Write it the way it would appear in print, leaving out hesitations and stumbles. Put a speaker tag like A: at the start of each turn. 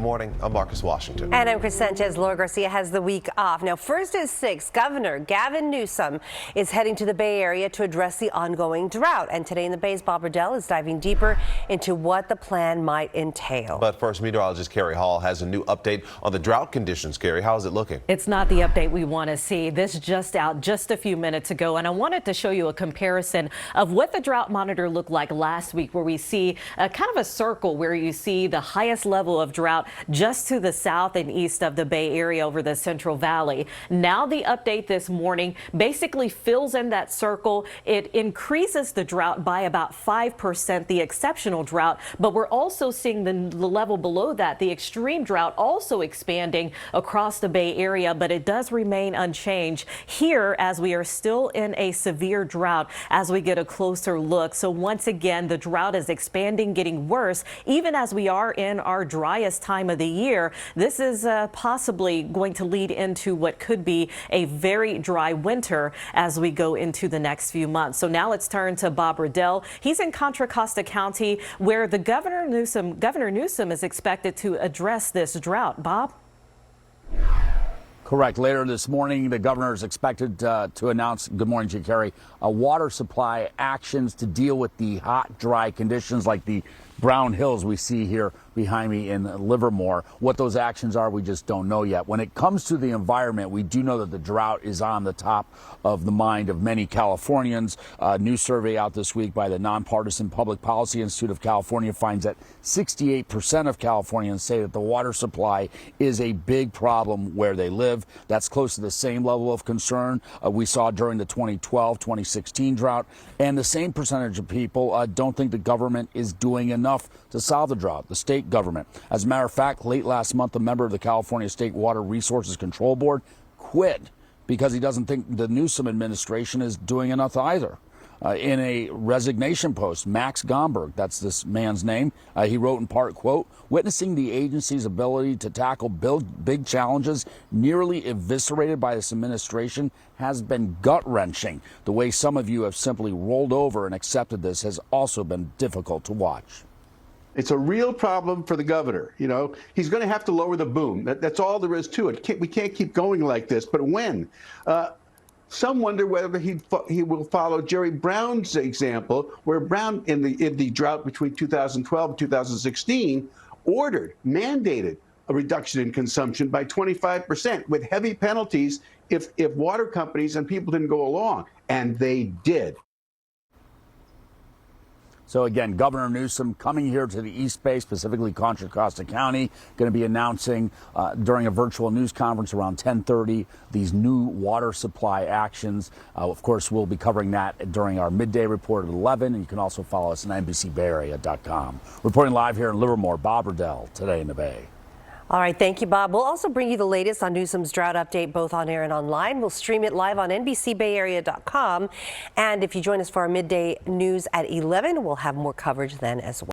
A: Morning, I'm Marcus Washington.
B: And I'm Chris Sanchez. Laura Garcia has the week off. Now, first at 6, Governor Gavin Newsom is heading to the Bay Area to address the ongoing drought. And today in the Bay's Bob Riddell is diving deeper into what the plan might entail.
A: But first, meteorologist Carrie Hall has a new update on the drought conditions. Carrie, how is it looking?
C: It's not the update we want to see. This just out just a few minutes ago. And I wanted to show you a comparison of what the drought monitor looked like last week, where we see kind of a circle where you see the highest level of drought just to the south and east of the Bay Area over the Central Valley. Now the update this morning basically fills in that circle. It increases the drought by about 5%, the exceptional drought, but we're also seeing the level below that, the extreme drought, also expanding across the Bay Area, but it does remain unchanged here as we are still in a severe drought as we get a closer look. So once again, the drought is expanding, getting worse, even as we are in our driest time of the year. This is possibly going to lead into what could be a very dry winter as we go into the next few months. So now let's turn to Bob Riddell. He's in Contra Costa County, where the Governor Newsom is expected to address this drought. Bob?
D: Correct. Later this morning, the governor is expected to announce, good morning to you, Carrie, water supply actions to deal with the hot, dry conditions like the brown hills we see here behind me in Livermore. What those actions are, we just don't know yet. When it comes to the environment, we do know that the drought is on the top of the mind of many Californians. A new survey out this week by the Nonpartisan Public Policy Institute of California finds that 68% of Californians say that the water supply is a big problem where they live. That's close to the same level of concern we saw during the 2012-2016 drought. And the same percentage of people don't think the government is doing enough to solve the drought, the state government. As a matter of fact, late last month, a member of the California State Water Resources Control Board quit because he doesn't think the Newsom administration is doing enough either. In a resignation post, Max Gomberg, that's this man's name, he wrote in part, quote, "Witnessing the agency's ability to tackle big challenges nearly eviscerated by this administration has been gut-wrenching. The way some of you have simply rolled over and accepted this has also been difficult to watch."
E: It's a real problem for the governor. You know, he's going to have to lower the boom. That's all there is to it. We can't keep going like this. But when? Some wonder whether he will follow Jerry Brown's example, where Brown, in the drought between 2012 and 2016, mandated a reduction in consumption by 25% with heavy penalties if water companies and people didn't go along. And they did.
D: So again, Governor Newsom coming here to the East Bay, specifically Contra Costa County, going to be announcing during a virtual news conference around 10:30 these new water supply actions. Of course, we'll be covering that during our midday report at 11, and you can also follow us on NBCBayArea.com. Reporting live here in Livermore, Bob Riddell, Today in the Bay.
B: All right, thank you, Bob. We'll also bring you the latest on Newsom's drought update, both on air and online. We'll stream it live on NBCBayArea.com. And if you join us for our midday news at 11, we'll have more coverage then as well.